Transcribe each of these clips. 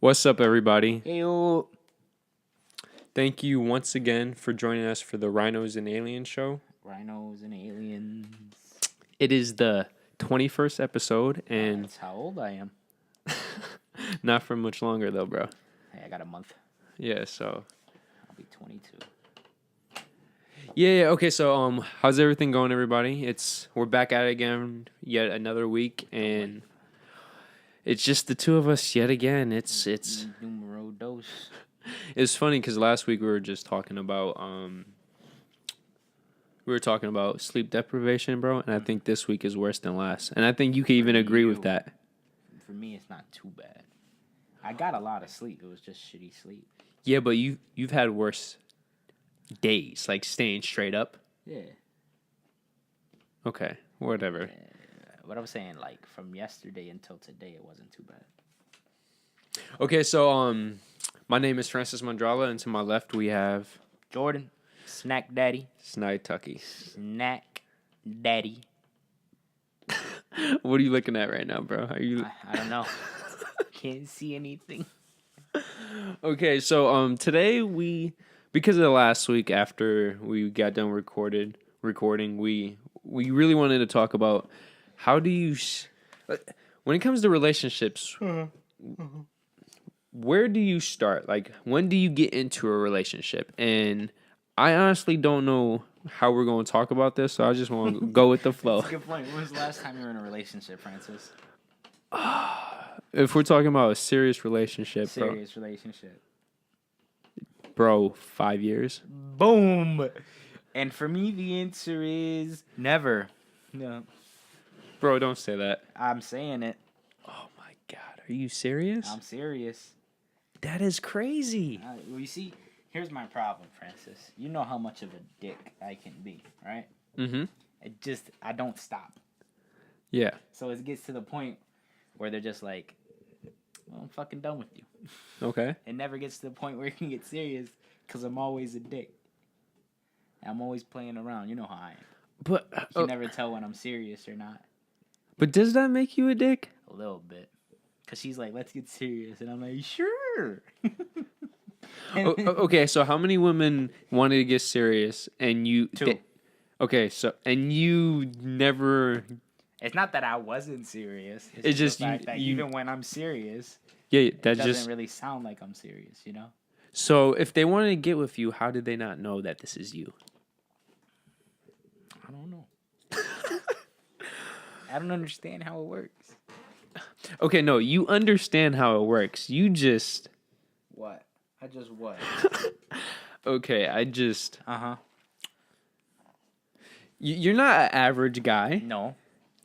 What's up, everybody? Heyo. Thank you once again for joining us for the Rhinos and Aliens show. Rhinos and Aliens. It is the 21st episode, and That's how old I am. not for much longer, though, bro. Hey, I got a month. Yeah, so. I'll be 22. Yeah, okay, so how's everything going, everybody? We're back at it again, yet another week, and it's just the two of us yet again. It's Numero dos. It's funny because last week we were just talking about sleep deprivation, bro, and I think this week is worse than last. And I think you can even agree with that. For me, it's not too bad. I got a lot of sleep. It was just shitty sleep. Yeah, but you've had worse days, like staying straight up. Yeah. Okay, whatever. What I was saying, like from yesterday until today, it wasn't too bad. Okay, so my name is Francis Mandrala, and to my left we have Jordan, Snack Daddy. Snide Tucky. Snack Daddy. What are you looking at right now, bro? Are you? I don't know. Can't see anything. Okay, so today because of last week after we got done recording, we really wanted to talk about how do you when it comes to relationships, where do you start? Like, when do you get into a relationship? And I honestly don't know how we're going to talk about this, so I just want to go with the flow. That's a good point. When was the last time you were in a relationship, Francis? If we're talking about a serious relationship, bro, 5 years. Boom. And for me, the answer is never. No. Bro, don't say that. I'm saying it. Oh my God, are you serious? I'm serious. That is crazy. Well, you see, here's my problem, Francis. You know how much of a dick I can be, right? Mm-hmm. I don't stop. Yeah. So it gets to the point where they're just like, well, I'm fucking done with you. Okay. It never gets to the point where it can get serious because I'm always a dick. I'm always playing around. You know how I am. But you can never tell when I'm serious or not. But does that make you a dick? A little bit. Because she's like, let's get serious. And I'm like, sure. Okay, so how many women wanted to get serious and you... Two. Okay, so... And you never... It's not that I wasn't serious. It's just the fact that even when I'm serious... Yeah, that doesn't really sound like I'm serious, you know? So if they wanted to get with you, how did they not know that this is you? I don't know. I don't understand how it works. Okay, no, you understand how it works. You just... What? I just what? Okay, I just... Uh-huh. You're not an average guy. No.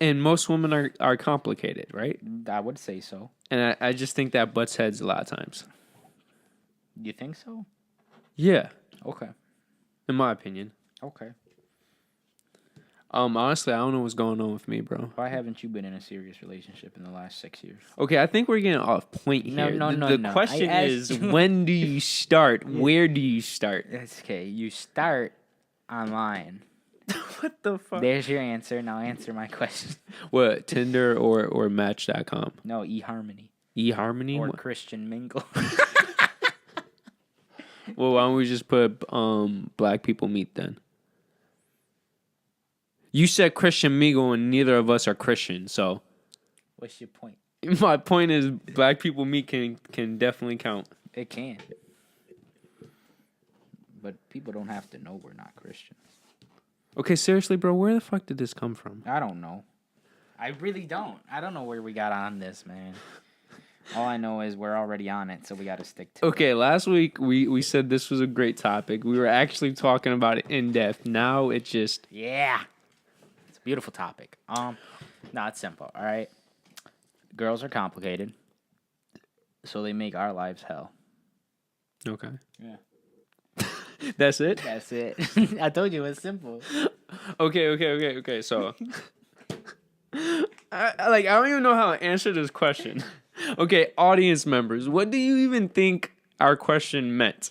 And most women are complicated, right? I would say so. And I just think that butts heads a lot of times. You think so? Yeah. Okay. In my opinion. Okay. Honestly, I don't know what's going on with me, bro. Why haven't you been in a serious relationship in the last 6 years? Okay, I think we're getting off point here. No. The question is, when do you start? Where do you start? It's okay. You start online. What the fuck? There's your answer. Now answer my question. What, Tinder or Match.com? No, eHarmony. eHarmony? Or Christian Mingle. Well, why don't we just put Black People Meet then? You said Christian Mingle, and neither of us are Christian, so... What's your point? My point is Black People Meet can definitely count. It can. But people don't have to know we're not Christians. Okay, seriously, bro, where the fuck did this come from? I don't know. I really don't. I don't know where we got on this, man. All I know is we're already on it, so we got to stick to it. Okay, last week we said this was a great topic. We were actually talking about it in depth. Now it just... Yeah. It's a beautiful topic. No, it's simple, all right? Girls are complicated, so they make our lives hell. Okay. Yeah. That's it? That's it. I told you it's simple. Okay. So, I don't even know how to answer this question. Okay, audience members, what do you even think our question meant?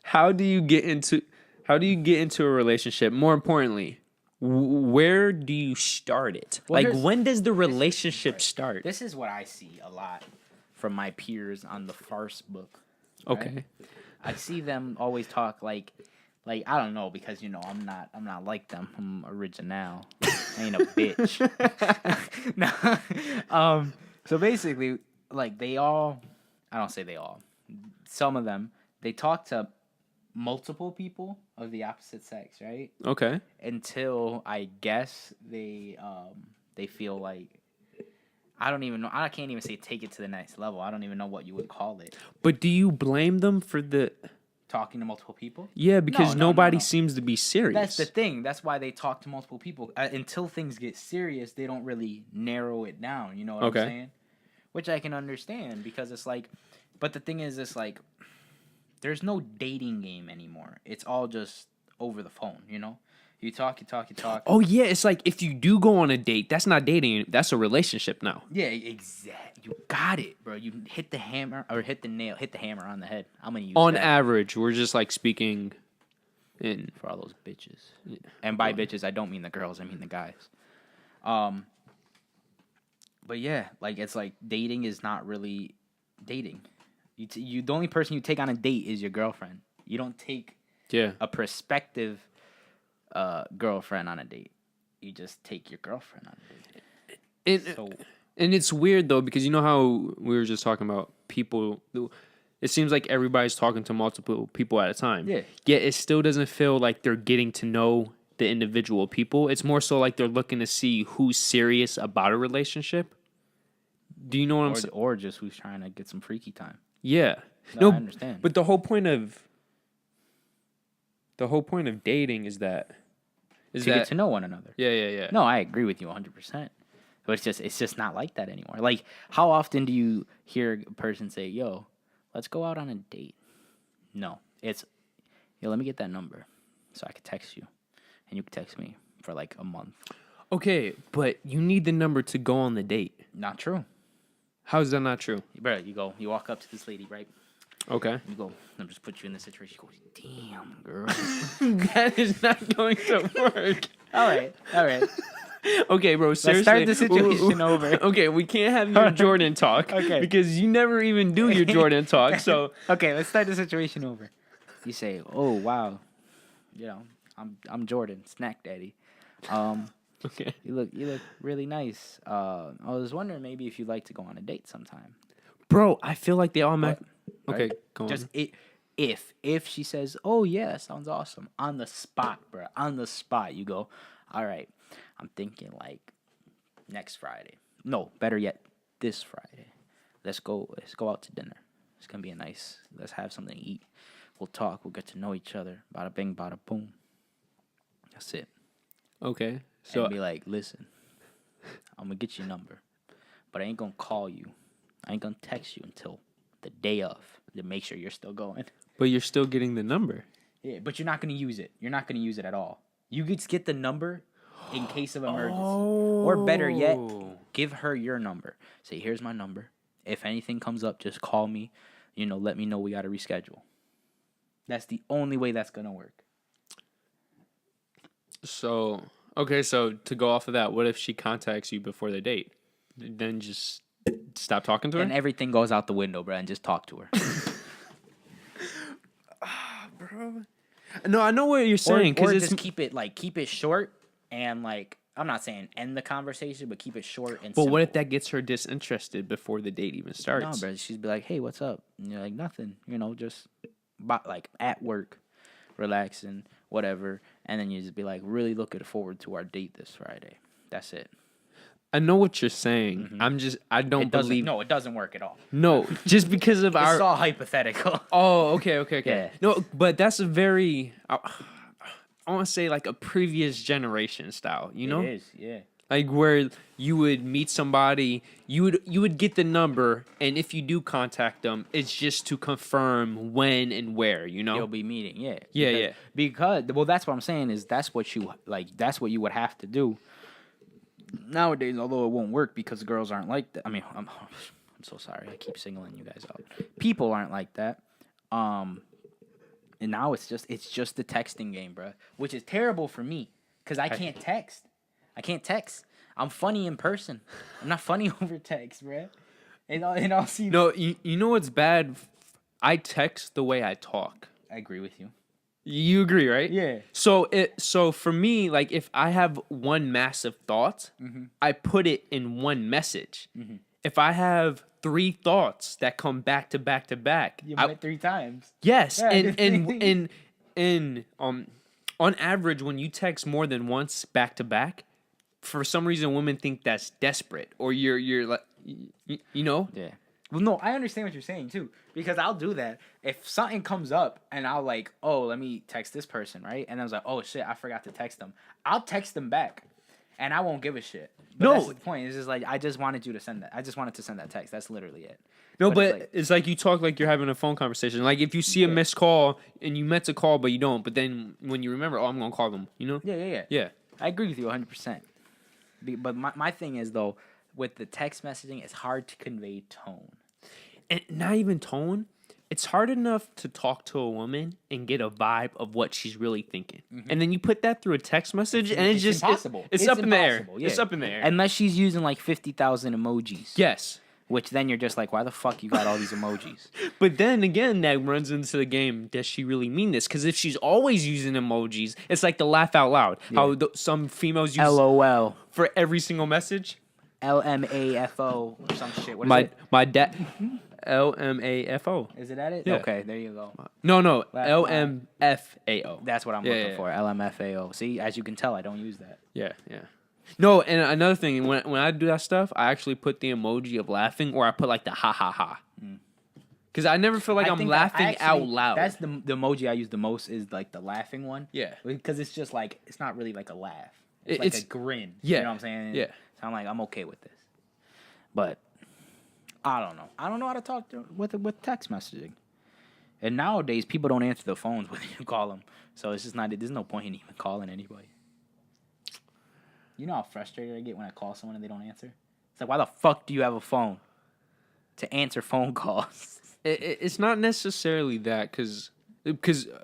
How do you get into a relationship? More importantly, where do you start it? Well, like, when does the relationship start? This is what I see a lot from my peers on the farce book. Right? Okay. I see them always talk like I don't know, because I'm not like them. I'm original. I ain't a bitch. No. So basically, like they all, I don't say they all, some of them, they talk to multiple people of the opposite sex, right? Okay. Until I guess they feel like, I don't even know. I can't even say take it to the next level. I don't even know what you would call it. But do you blame them for the? Talking to multiple people? Yeah, because nobody No. seems to be serious. That's the thing. That's why they talk to multiple people. Until things get serious, they don't really narrow it down. You know what I'm saying? Which I can understand, because it's like, but the thing is, it's like, there's no dating game anymore. It's all just over the phone, You talk. Oh yeah, it's like if you do go on a date, that's not dating. That's a relationship now. Yeah, exactly. You got it, bro. You hit the hammer hit the hammer on the head. I'm gonna use On that average, we're just like speaking in. for all those bitches. Yeah. And by bitches, I don't mean the girls. I mean the guys. But yeah, like it's like dating is not really dating. You the only person you take on a date is your girlfriend. You don't take a prospective girlfriend on a date. You just take your girlfriend on a date. And it's weird though, because you know how we were just talking about people. It seems like everybody's talking to multiple people at a time. Yeah. Yet it still doesn't feel like they're getting to know the individual people. It's more so like they're looking to see who's serious about a relationship. Do you know what I'm saying? Or just who's trying to get some freaky time. Yeah. No, I understand. But the whole point of dating is that get to know one another. Yeah. No, I agree with you 100%. But it's just not like that anymore. Like, how often do you hear a person say, "Yo, let's go out on a date"? No, it's, "Yo, let me get that number so I can text you, and you can text me for like a month." Okay, but you need the number to go on the date. Not true. How is that not true? Bro, you walk up to this lady, right? Okay. You go, "Let me just put you in this situation." She goes, "Damn, girl." That is not going to work. All right. Okay, bro, seriously. Let's start the situation over. Okay, we can't have your Jordan talk. Okay. Because you never even do your Jordan talk, so. Okay, let's start the situation over. You say, "Oh, wow. I'm Jordan, Snack Daddy. Okay. You look really nice. I was wondering maybe if you'd like to go on a date sometime." Bro, I feel like they all Right? Okay, go on. Just if she says, "Oh yeah, that sounds awesome," on the spot, bro, on the spot, you go, "All right, I'm thinking like next Friday. No, better yet, this Friday. Let's go out to dinner. It's gonna be let's have something to eat. We'll talk. We'll get to know each other. Bada bing, bada boom. That's it." Okay. So And be like, "Listen, I'm gonna get your number, but I ain't gonna call you. I ain't gonna text you until the day of to make sure you're still going." But you're still getting the number. Yeah, but you're not gonna use it. You're not gonna use it at all. You just get the number in case of emergency, or better yet, give her your number. Say, "Here's my number. If anything comes up, just call me. Let me know we gotta reschedule." That's the only way that's gonna work. So, okay, so to go off of that, what if she contacts you before the date? Then just stop talking to her? And everything goes out the window, bro, and just talk to her. Bro. No, I know what you're saying. Or Because just keep it short, and I'm not saying end the conversation, but keep it short and But simple. what if that gets her disinterested before the date even starts? No, bro, she'd be like, "Hey, what's up?" And you're like, "Nothing, just like at work, relaxing, whatever." And then you just be like, "Really looking forward to our date this Friday." That's it. I know what you're saying. Mm-hmm. I don't believe. No, it doesn't work at all. No, just because of It's all hypothetical. Oh, okay. Yeah. No, but that's a very. I want to say like a previous generation style. You know, It is, yeah. like where you would meet somebody, you would get the number, and if you do contact them, it's just to confirm when and where. You'll be meeting, yeah. Yeah. Because that's what I'm saying is that's what you would have to do. Nowadays, although it won't work because girls aren't like that. I mean, I'm so sorry. I keep singling you guys out. People aren't like that. And now it's just the texting game, bro, which is terrible for me because I can't text. I'm funny in person. I'm not funny over text, bro. In all seriousness. No, you know what's bad? I text the way I talk. I agree with you. You agree, right? Yeah. So for me, like if I have one massive thought, Mm-hmm. I put it in one message. Mm-hmm. If I have 3 thoughts that come back to back to back, You went 3 times. yes, Yeah, and on average, when you text more than once back to back, for some reason, women think that's desperate, or you're like, you know. Yeah. Well, no, I understand what you're saying too, because I'll do that if something comes up and I'll like, oh, let me text this person, right? And I was like, oh shit, I forgot to text them. I'll text them back, and I won't give a shit. But No. that's the point. It's just like I just wanted you to send that. I just wanted to send that text. That's literally it. No, But but it's like you talk like you're having a phone conversation. Like if you see a Yeah. missed call and you meant to call but you don't, but then when you remember, oh, I'm gonna call them. You know? Yeah. Yeah. I agree with you 100%. But my thing is though, with the text messaging, it's hard to convey tone. And not even tone. It's hard enough to talk to a woman and get a vibe of what she's really thinking, and then you put that through a text message, and it's just impossible. It's up in the air. impossible, It's yeah. up in the air. Unless she's using like 50,000 emojis. Yes. Which then you're just like, why the fuck you got all these emojis? But then again, that runs into the game. Does she really mean this? Because if she's always using emojis, it's like the laugh out loud. How some females use LOL. for every single message. LMAFO or some shit. What is My it? my dad. LMAFO. Is it that it? Yeah. Okay, there you go. No, Laugh LMFAO. That's what I'm Yeah, looking yeah. for. LMFAO. See, as you can tell, I don't use that. Yeah. No, and another thing, when I do that stuff, I actually put the emoji of laughing, or I put like the ha ha ha. Because I never feel like I I'm think laughing out loud. That's the emoji I use the most is like the laughing one. Yeah. Because it's just like, it's not really like a laugh. It's It's like a grin. yeah, You know what I'm saying? yeah. So I'm like, I'm okay with this. But I don't know. I don't know how to talk with text messaging. And nowadays, people don't answer the phones when you call them. So it's just not, there's no point in even calling anybody. You know how frustrated I get when I call someone and they don't answer? It's like, why the fuck do you have a phone? To answer phone calls. It's not necessarily that, because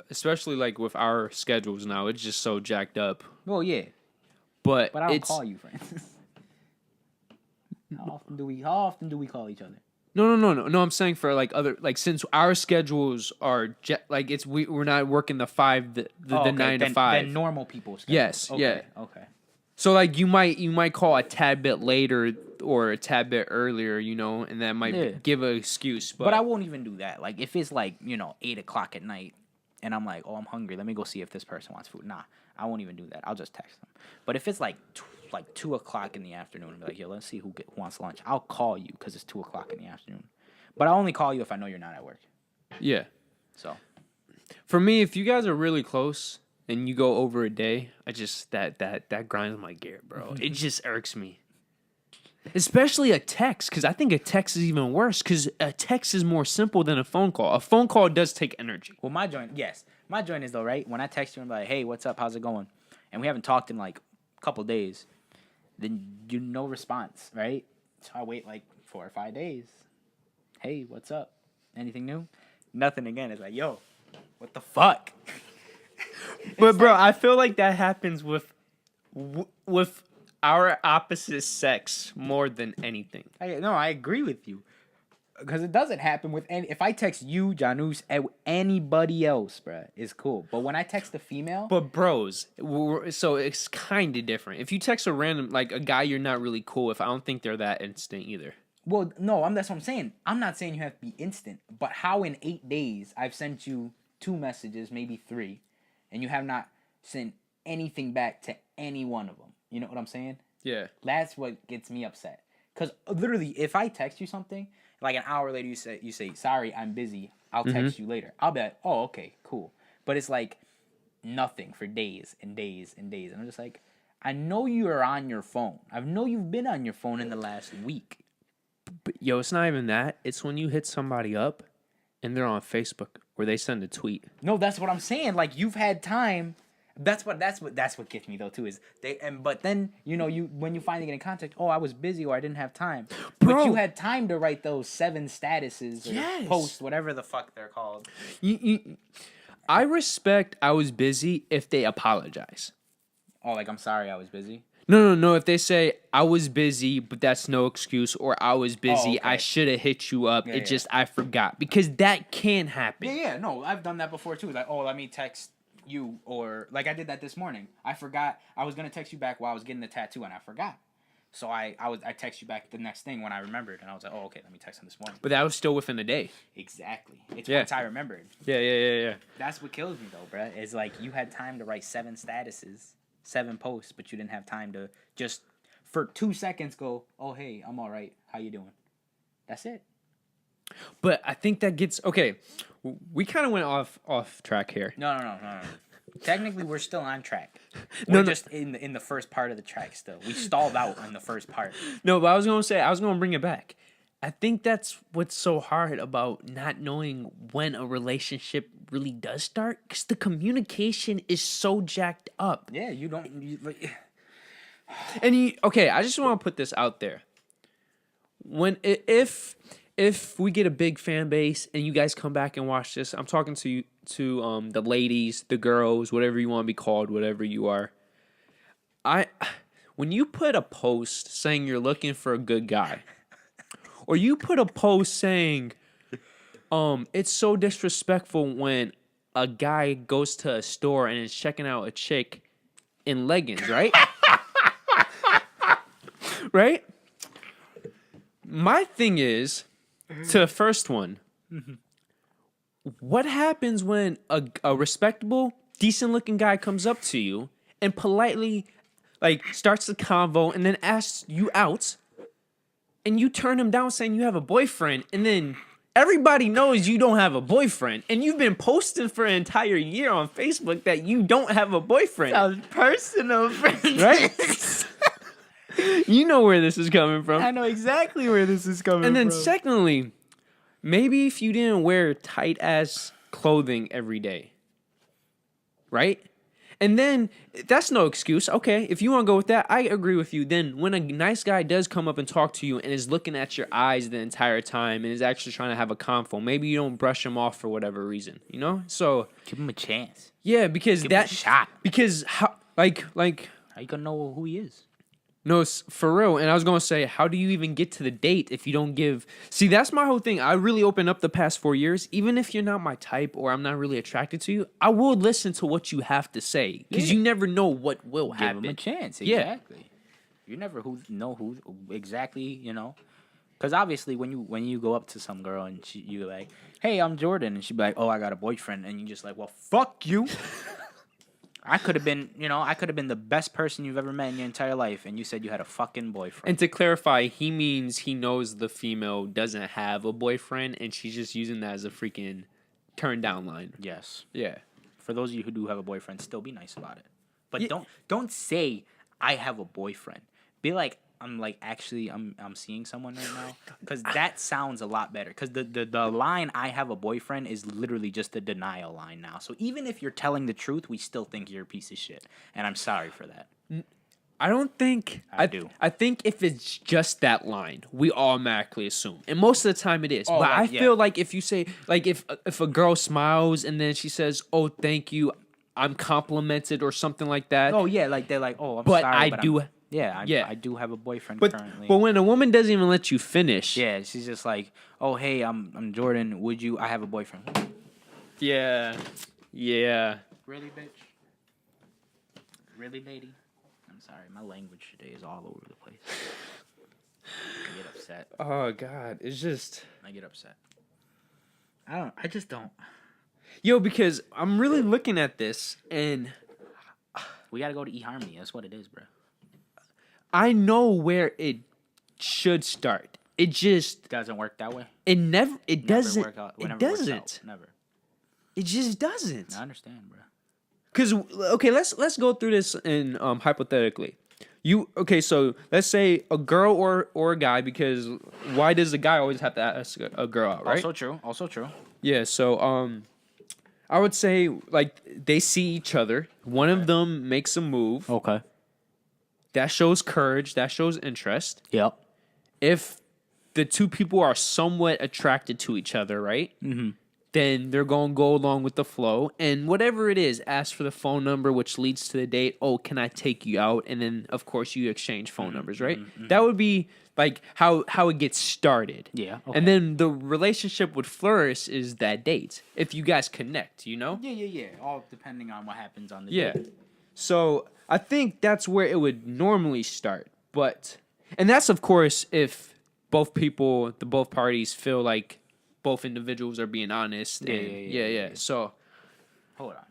especially like with our schedules now, it's just so jacked up. Well, yeah. But But I don't it's, call you, Francis. How often do we call each other? No. I'm saying for like other, like since our schedules are like we're not working the 9 to 5. Then normal people's schedules. Yes, okay, yeah. Okay. So like you might call a tad bit later or a tad bit earlier, and that might give an excuse. But I won't even do that. Like if it's like 8 o'clock at night, and I'm like, oh, I'm hungry. Let me go see if this person wants food. Nah, I won't even do that. I'll just text them. But if it's like 2 o'clock in the afternoon, and be like, yo, let's see who wants lunch. I'll call you because it's 2 o'clock in the afternoon. But I only call you if I know you're not at work. Yeah. So for me, if you guys are really close and you go over a day, I just that grinds my gear, bro. It just irks me. Especially a text, because I think a text is even worse, because a text is more simple than a phone call. A phone call does take energy. well, my joint is though, right? When I text you and be like, hey, what's up? How's it going? And we haven't talked in like a couple days, then no response, right? So I wait like 4 or 5 days. Hey, what's up? Anything new? Nothing again. It's like, yo, what the fuck? But bro, I feel like that happens with our opposite sex more than anything. I agree with you. Because it doesn't happen with any. If I text you, Janus, anybody else, bruh, it's cool. But when I text a female. But bros, so it's kind of different. If you text a random, like a guy you're not really cool with, I don't think they're that instant either. Well, no, that's what I'm saying. I'm not saying you have to be instant. But how in 8 days I've sent you 2 messages, maybe 3, and you have not sent anything back to any one of them. You know what I'm saying? Yeah. That's what gets me upset. Because literally, if I text you something, like an hour later you say, sorry, I'm busy. I'll text you later. I'll be like, oh, okay, cool. But it's like nothing for days and days and days. And I'm just like, I know you're on your phone. I know you've been on your phone in the last week. But yo, it's not even that. It's when you hit somebody up and they're on Facebook or they send a tweet. No, that's what I'm saying. Like you've had time. That's what gets me though too is but then when you finally get in contact, oh, I was busy or I didn't have time. Bro. But you had time to write those 7 statuses or Yes. posts, whatever the fuck they're called. I respect I was busy if they apologize. Oh, like I'm sorry I was busy. No. If they say I was busy, but that's no excuse, or I was busy, I okay. should have hit you up. Yeah. Just I forgot, because that can happen. Yeah. No, I've done that before too. Like, oh, let me text you, or like I did that this morning. I forgot I was gonna text you back while I was getting the tattoo, and I forgot. So I text you back the next thing when I remembered, and I was like, oh, okay, let me text him this morning. But that was still within the day. Exactly. It's Yeah. once I remembered. Yeah. That's what kills me though, bruh. It's like you had time to write 7 statuses, 7 posts, but you didn't have time to just for 2 seconds go, oh hey, I'm all right. How you doing? That's it. But I think that gets okay. We kind of went off track here. No. Technically, we're still on track. No, We're no. just in the first part of the track still. We stalled out in the first part. No, but I was gonna bring it back. I think that's what's so hard about not knowing when a relationship really does start, because the communication is so jacked up. Yeah, you don't. And I just want to put this out there. If we get a big fan base and you guys come back and watch this, I'm talking to the ladies, the girls, whatever you want to be called, whatever you are. When you put a post saying you're looking for a good guy, or you put a post saying, it's so disrespectful when a guy goes to a store and is checking out a chick in leggings, right? Right? My thing is, to the first one, what happens when a respectable, decent-looking guy comes up to you and politely, starts the convo and then asks you out, and you turn him down saying you have a boyfriend, and then everybody knows you don't have a boyfriend, and you've been posting for an entire year on Facebook that you don't have a boyfriend. Sounds personal, Right? You know where this is coming from. I know exactly where this is coming from. And then secondly, maybe if you didn't wear tight ass clothing every day, right? And then that's no excuse. Okay, if you want to go with that, I agree with you. Then when a nice guy does come up and talk to you and is looking at your eyes the entire time and is actually trying to have a convo, maybe you don't brush him off for whatever reason, you know? So give him a chance. yeah, because Give him a shot. Because how How you gonna know who he is? No, it's for real. And I was going to say, how do you even get to the date if you don't give... See, that's my whole thing. I really opened up the past 4 years. Even if you're not my type or I'm not really attracted to you, I will listen to what you have to say. Because you never know what will happen. Give him a chance. Yeah. Exactly. You never know who exactly, you know. Because obviously when you go up to some girl and you're like, hey, I'm Jordan. And she'd be like, oh, I got a boyfriend. And you're just like, well, fuck you. I could have been the best person you've ever met in your entire life, and you said you had a fucking boyfriend. And to clarify, he means he knows the female doesn't have a boyfriend, and she's just using that as a freaking turn down line. Yes. Yeah. For those of you who do have a boyfriend, still be nice about it. But Yeah. don't say I have a boyfriend. Be like, I'm seeing someone right now, because that sounds a lot better. Because the line I have a boyfriend is literally just a denial line now. So even if you're telling the truth, we still think you're a piece of shit, and I'm sorry for that. I don't think... I do. I think if it's just that line, we automatically assume. And most of the time it is. Oh, but like, I feel like if you say... Like, if a girl smiles and then she says, oh, thank you, I'm complimented or something like that. Oh, yeah, like they're like, oh, I'm But sorry. I but do... I do have a boyfriend But currently. when a woman doesn't even let you finish... Yeah, she's just like, oh, hey, I'm Jordan. I have a boyfriend. Yeah. Really, bitch? Really, lady? I'm sorry, my language today is all over the place. I get upset. Oh, God. It's just... I get upset. I just don't. Yo, because I'm really looking at this, and... We gotta go to eHarmony. That's what it is, bro. I know where it should start. It just... Doesn't work that way? It never... It doesn't... Work out. It Never works doesn't. out. Never. It just doesn't. I understand, bro. Because, okay, let's go through this in hypothetically. So let's say a girl or a guy, because why does the guy always have to ask a girl out, right? Also true. Yeah, so I would say, like, they see each other. One of them makes a move. Okay. That shows courage. That shows interest. Yep. If the two people are somewhat attracted to each other, right? Mm-hmm. then they're going to go along with the flow. And whatever it is, ask for the phone number, which leads to the date. Oh, can I take you out? And then, of course, you exchange phone numbers, right? That would be like how it gets started. Yeah. Okay. And then the relationship would flourish is that date. If you guys connect, you know? Yeah. All depending on what happens on the Yeah. date. So I think that's where it would normally start. And that's, of course, if both parties feel like both individuals are being honest. Yeah. So, Hold on.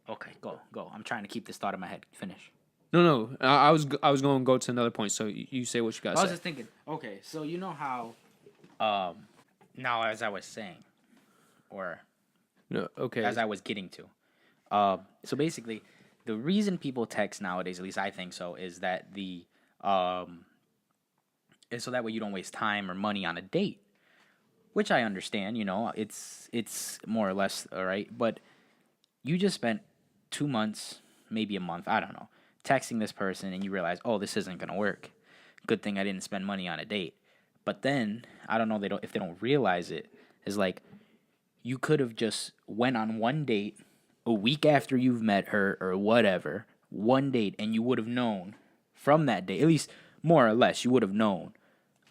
Okay, go. I'm trying to keep this thought in my head. Finish. no. I was going to go to another point. So you say what you got to say. I was just thinking. Okay, so you know how, now as I was saying, or No, okay. as I was getting to, so basically, the reason people text nowadays, at least I think so, is that is so that way you don't waste time or money on a date, which I understand. You know, it's more or less all right, but you just spent 2 months, maybe a month, I don't know, texting this person, and you realize, oh, this isn't gonna work. Good thing I didn't spend money on a date. But then I don't know if they don't realize it, is like you could have just went on one date a week after you've met her or whatever, one date, and you would have known from that date, at least more or less, you would have known,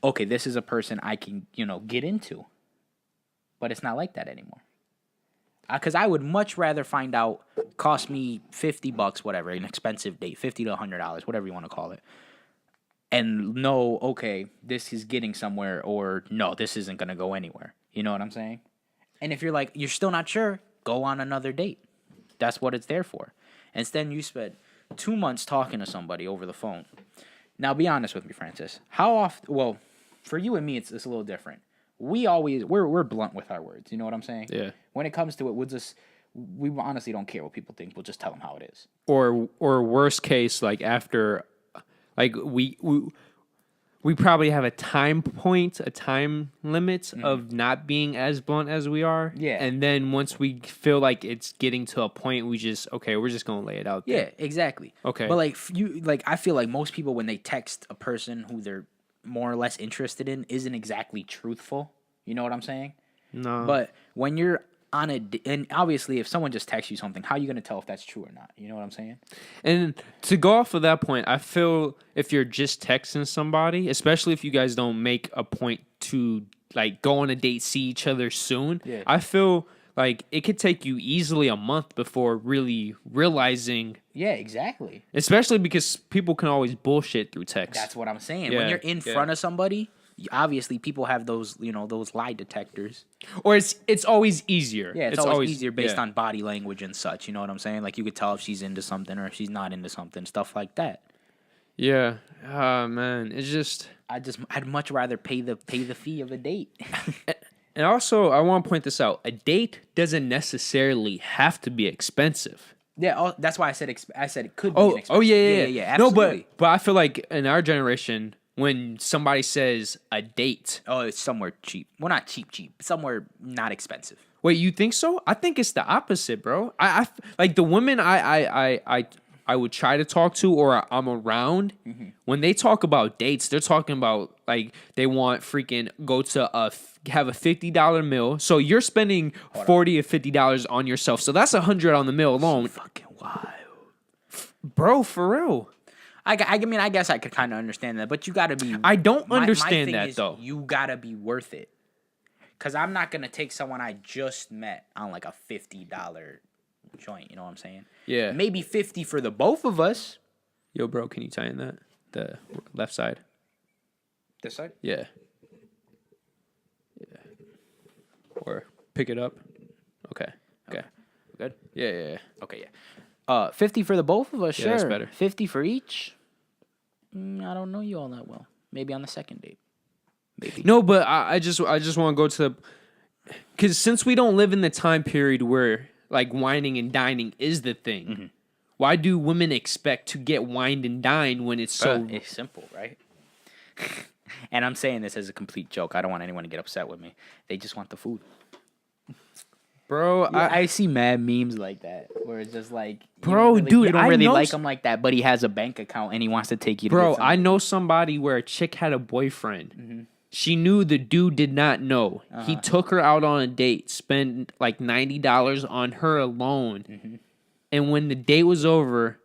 okay, this is a person I can, get into. But it's not like that anymore. Because I would much rather find out, cost me $50, whatever, an expensive date, $50 to $100, whatever you want to call it, and know, okay, this is getting somewhere, or no, this isn't going to go anywhere. You know what I'm saying? And if you're like, you're still not sure, go on another date. That's what it's there for. Instead, you spent 2 months talking to somebody over the phone. Now, be honest with me, Francis. How often? Well, for you and me, it's a little different. We're blunt with our words. You know what I'm saying? Yeah. When it comes to it, we honestly don't care what people think. We'll just tell them how it is. Or worst case, like after, like we probably have a time limit of not being as blunt as we are. Yeah. And then once we feel like it's getting to a point, we're just gonna lay it out there. Yeah, exactly. Okay. But I feel like most people, when they text a person who they're more or less interested in, isn't exactly truthful. You know what I'm saying? No. But when you're on and obviously if someone just texts you something, how are you going to tell if that's true or not? You know what I'm saying? And to go off of that point, I feel if you're just texting somebody, especially if you guys don't make a point to like go on a date, see each other soon, Yeah. I feel like it could take you easily a month before really realizing. Yeah, exactly. Especially because people can always bullshit through text. That's what I'm saying. Yeah, When you're in front of somebody, obviously people have those, those lie detectors. Or it's always easier. Yeah, it's always easier based on body language and such. You know what I'm saying? Like you could tell if she's into something or if she's not into something, stuff like that. Yeah. Oh man, it's just I'd much rather pay the fee of a date. And also, I want to point this out. A date doesn't necessarily have to be expensive. Yeah, that's why I said it could be inexpensive. Oh yeah. No, absolutely. but I feel like in our generation, when somebody says a date, oh, it's somewhere cheap. Well, not cheap. Somewhere not expensive. Wait, you think so? I think it's the opposite, bro. I like the women I would try to talk to or I'm around, when they talk about dates, they're talking about like they want freaking go to have a $50 meal. So you're spending $40 or $50 on yourself. So that's $100 on the meal alone. Fucking wild. Bro, for real. I mean, I guess I could kind of understand that, but you got to be. I don't my understand thing that is though. You got to be worth it. Because I'm not going to take someone I just met on like a $50 joint. You know what I'm saying? Yeah. Maybe 50 for the both of us. Yo, bro, can you tie in that? The left side. This side? Yeah. Or pick it up. Okay. Good? Yeah. Okay, yeah. 50 for the both of us, Yeah, sure. that's better. 50 for each? I don't know you all that well. Maybe on the second date. Maybe. No, but I just want to go to because since we don't live in the time period where like whining and dining is the thing, why do women expect to get wined and dined when it's so? It's simple, right? And I'm saying this as a complete joke. I don't want anyone to get upset with me. They just want the food. Bro, Yeah, I see mad memes like that where it's just like, Bro, dude, you don't I really know like him like that, but he has a bank account and he wants to take you to bro, get I know somebody where a chick had a boyfriend. She knew the dude did not know. He took her out on a date, spent like $90 on her alone. And when the date was over,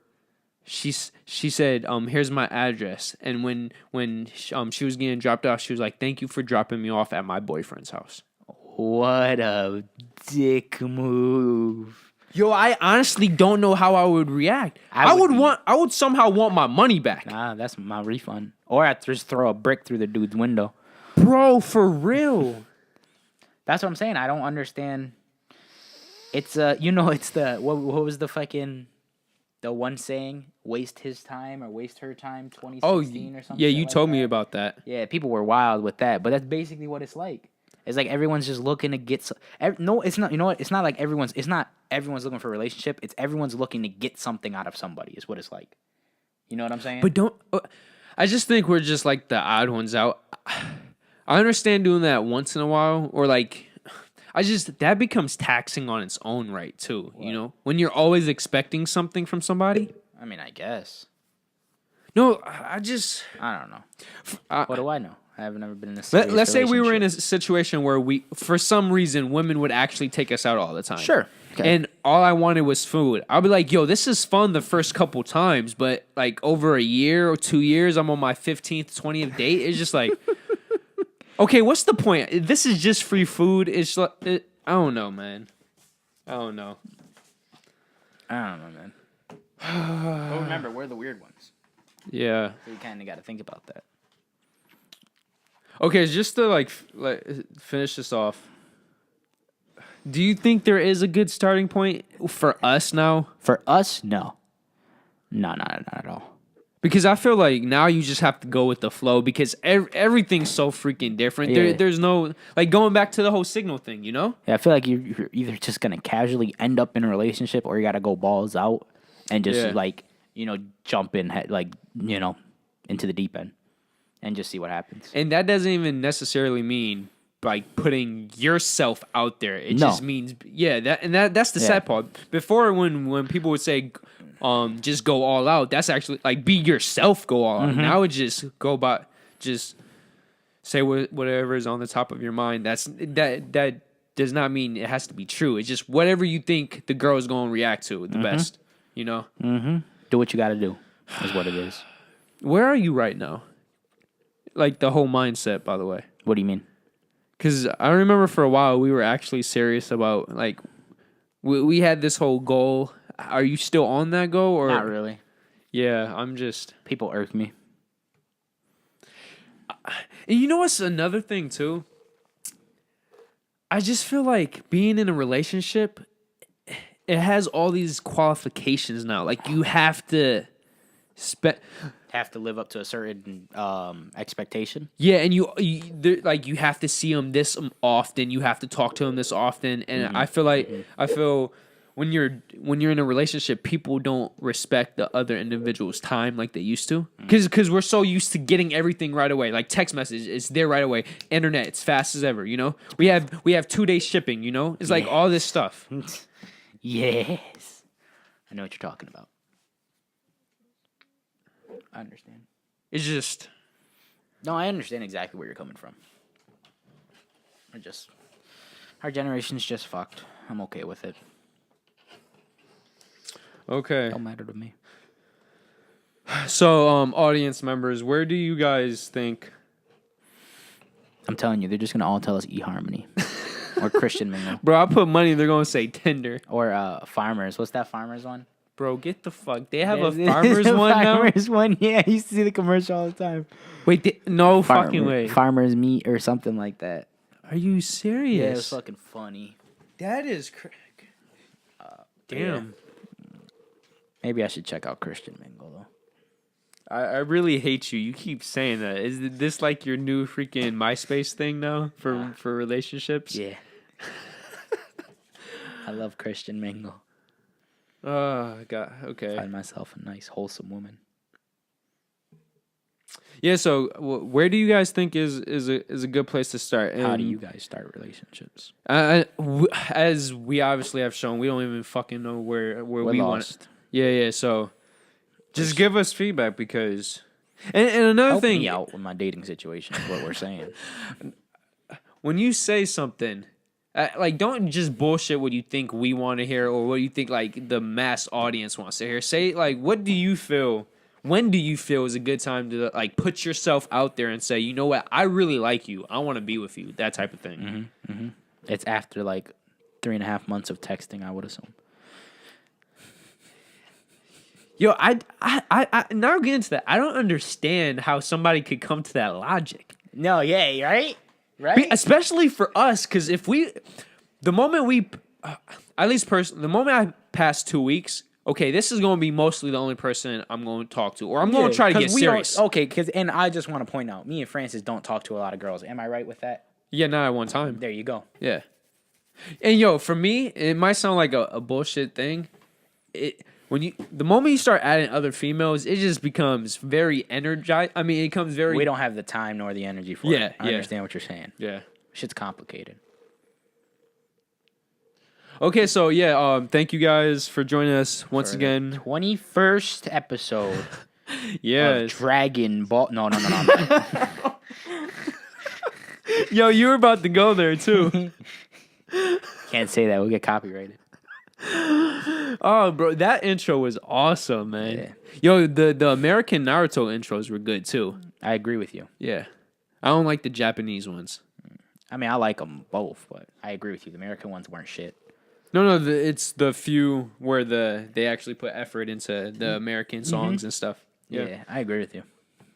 she said, here's my address. And when she was getting dropped off, she was like, thank you for dropping me off at my boyfriend's house. What a dick move. Yo, I honestly don't know how I would react. I would somehow want my money back. Nah, that's my refund. Or I'd just throw a brick through the dude's window. Bro, for real. That's what I'm saying. I don't understand. It's it's the what was the fucking the one saying? Waste his time or waste her time 2016 or something. Yeah, you like told that. me about that. Yeah, people were wild with that, but that's basically what it's like. It's like everyone's just looking to get no, it's not, you know what? It's not like everyone's looking for a relationship. It's everyone's looking to get something out of somebody is what it's like. You know what I'm saying? But I just think we're just like the odd ones out. I understand doing that once in a while, or like, that becomes taxing on its own right too. What? You know, when you're always expecting something from somebody. I mean, I guess. No, I don't know. What do I know? I have never been in a Let's say we were in a situation where for some reason, women would actually take us out all the time. Sure. Okay. And all I wanted was food. I'll be like, yo, this is fun the first couple times, but like over a year or 2 years, I'm on my 15th, 20th date. It's just like, okay, what's the point? This is just free food. It's like, I don't know, man. I don't know, man. But remember, we're the weird ones. Yeah. So you kind of got to think about that. Okay, just to like finish this off. Do you think there is a good starting point for us now? For us, no. No, not at all. Because I feel like now you just have to go with the flow because everything's so freaking different. Yeah. There's no, like, going back to the whole signal thing, you know? Yeah, I feel like you're either just going to casually end up in a relationship or you got to go balls out and just, jump in, into the deep end and just see what happens. And that doesn't even necessarily mean, like, putting yourself out there. It just means, that's the sad part. Before, when people would say, just go all out, that's actually, like, be yourself, go all out. Now it's just go by, just say whatever is on the top of your mind. That does not mean it has to be true. It's just whatever you think the girl is going to react to the best, you know? Do what you got to do is what it is. Where are you right now? Like, the whole mindset, by the way. What do you mean? Because I remember for a while we were actually serious about, like, we had this whole goal. Are you still on that goal? Or not really. Yeah, I'm just... People irk me. And you know what's another thing, too? I just feel like being in a relationship, it has all these qualifications now. Like, you have to... have to live up to a certain expectation. Yeah, and you have to see him this often. You have to talk to him this often, and I feel when you're in a relationship, people don't respect the other individual's time like they used to, because we're so used to getting everything right away. Like text message, it's there right away. Internet, it's fast as ever. You know, we have 2-day shipping. You know, it's like all this stuff. Yes, I know what you're talking about. I understand. It's just... No, I understand exactly where you're coming from. Our generation's just fucked. I'm okay with it. Okay. Don't matter to me. So, audience members, where do you guys think... I'm telling you, they're just going to all tell us eHarmony. Or Christian Mingle. Bro, I put money, they're going to say Tinder. Or Farmers. What's that Farmers one? Bro, get the fuck. They have a Farmers one now? Farmers one, yeah. I used to see the commercial all the time. Wait, no fucking way. Farmers Meat or something like that. Are you serious? Yeah, it was fucking funny. That is damn. Yeah. Maybe I should check out Christian Mingle, though. I really hate you. You keep saying that. Is this like your new freaking MySpace thing now for relationships? Yeah. I love Christian Mingle. Oh, God. Okay. Find myself a nice, wholesome woman. Yeah, so where do you guys think is a good place to start? And how do you guys start relationships? As we obviously have shown, we don't even fucking know where we want. Yeah. So just give us feedback because And another Help thing, me out with my dating situation is what we're saying. when you say something, like don't just bullshit what you think we want to hear or what you think like the mass audience wants to hear. Say like, what do you feel? When do you feel is a good time to like put yourself out there and say, you know what, I really like you, I want to be with you, that type of thing. It's after like 3.5 months of texting, I would assume. Yo, I now get into that. I don't understand how somebody could come to that logic. No, yeah, right? Right? Especially for us, because if we, the moment we, at least personally, the moment I pass 2 weeks, okay, this is going to be mostly the only person I'm going to talk to, or I'm going to try to get serious. Okay, and I just want to point out, me and Francis don't talk to a lot of girls. Am I right with that? Yeah, not at one time. There you go. Yeah. And yo, for me, it might sound like a bullshit thing. The moment you start adding other females, it just becomes very energized. I mean, it becomes very. We don't have the time nor the energy for it. I understand what you're saying. Yeah. Shit's complicated. Okay, so yeah, thank you guys for joining us once again. 21st episode. Yes. Dragon Ball. No. Yo, you were about to go there too. Can't say that. We'll get copyrighted. Oh, bro, that intro was awesome, man. Yeah. Yo, the American Naruto intros were good too. I agree with you. Yeah. I don't like the Japanese ones. I mean, I like them both, but I agree with you. The American ones weren't shit. No, it's the few where they actually put effort into the American songs and stuff. Yeah, I agree with you.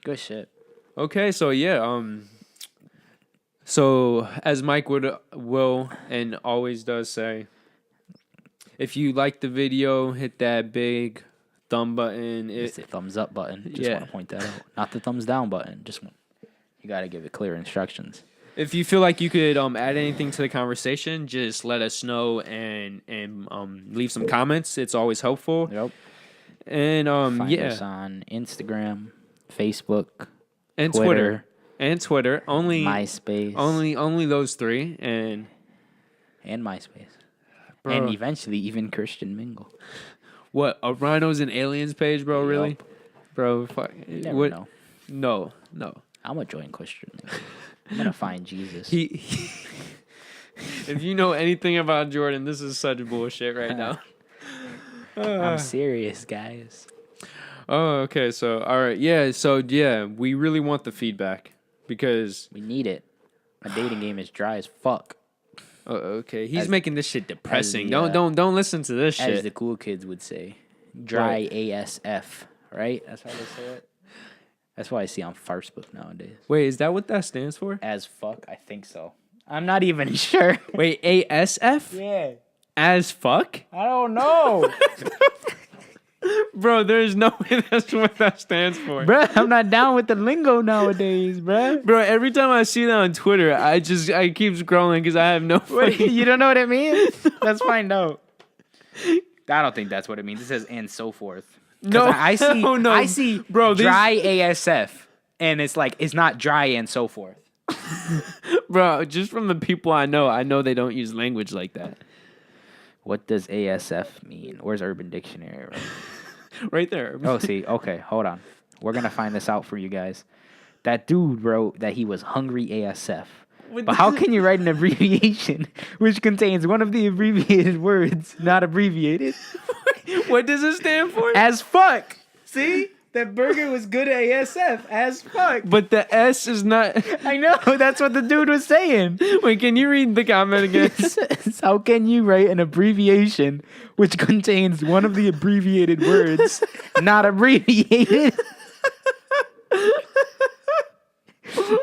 Good shit. Okay, so yeah, so as Mike will and always does say, if you like the video, hit that big thumb button. It's the thumbs up button. Just want to point that out. Not the thumbs down button. You got to give it clear instructions. If you feel like you could add anything to the conversation, just let us know and leave some comments. It's always helpful. Yep. And Find us on Instagram, Facebook, and Twitter. And Twitter. Only MySpace. Only those three and MySpace. Bro. And eventually even Christian Mingle. What, a Rhinos and Aliens page, bro? Really? Yep. Bro, fuck. You never know. No. I'm going to join Christian Mingle. I'm going to find Jesus. If you know anything about Jordan, this is such bullshit right now. I'm serious, guys. Oh, okay. So, all right. Yeah. So, yeah, we really want the feedback because we need it. My dating game is dry as fuck. Oh, okay. He's making this shit depressing. The, don't listen to this shit. As the cool kids would say, dry ASF. Right? That's how they say it. That's what I see on Facebook nowadays. Wait, is that what that stands for? As fuck, I think so. I'm not even sure. Wait, ASF? Yeah. As fuck? I don't know. Bro, there's no way that's what that stands for. Bruh, I'm not down with the lingo nowadays, bruh. Bro, every time I see that on Twitter, I keep scrolling because I have no fucking... You don't know what it means? Let's find out. I don't think that's what it means. It says and so forth. No, I see. no. I see, bro. Dry ASF, and it's like it's not dry and so forth. Bro, just from the people I know they don't use language like that. What does ASF mean? Where's Urban Dictionary? Right there. Oh, see. Okay, hold on. We're gonna find this out for you guys. That dude wrote that he was hungry ASF. But how can you write an abbreviation which contains one of the abbreviated words not abbreviated? What does it stand for? As fuck. See? That burger was good ASF. As fuck. But the S is not... I know. That's what the dude was saying. Wait, can you read the comment again? It says, how can you write an abbreviation which contains one of the abbreviated words not abbreviated?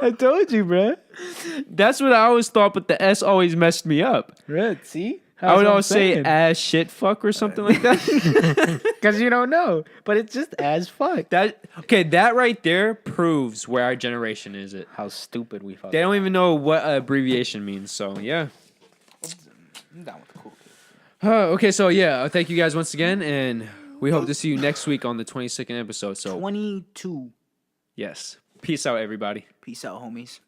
I told you, bruh. That's what I always thought, but the S always messed me up. Right, see? I would always say ass shit fuck or something like that. Because you don't know. But it's just as fuck. That right there proves where our generation is at. How stupid we fucking They don't even know what abbreviation means, so yeah. I'm down with the cool kids. Okay, so yeah, thank you guys once again, and we hope to see you next week on the 22nd episode. So 22. Yes. Peace out, everybody. Peace out, homies.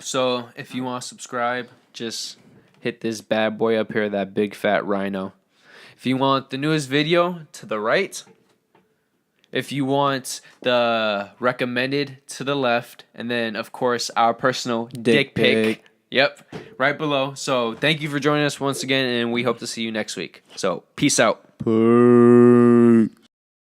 So if you want to subscribe, just hit this bad boy up here, that big fat rhino. If you want the newest video, to the right. If you want the recommended, to the left, and then of course our personal dick pic. Yep, right below. So thank you for joining us once again, and we hope to see you next week. So peace out. Peace.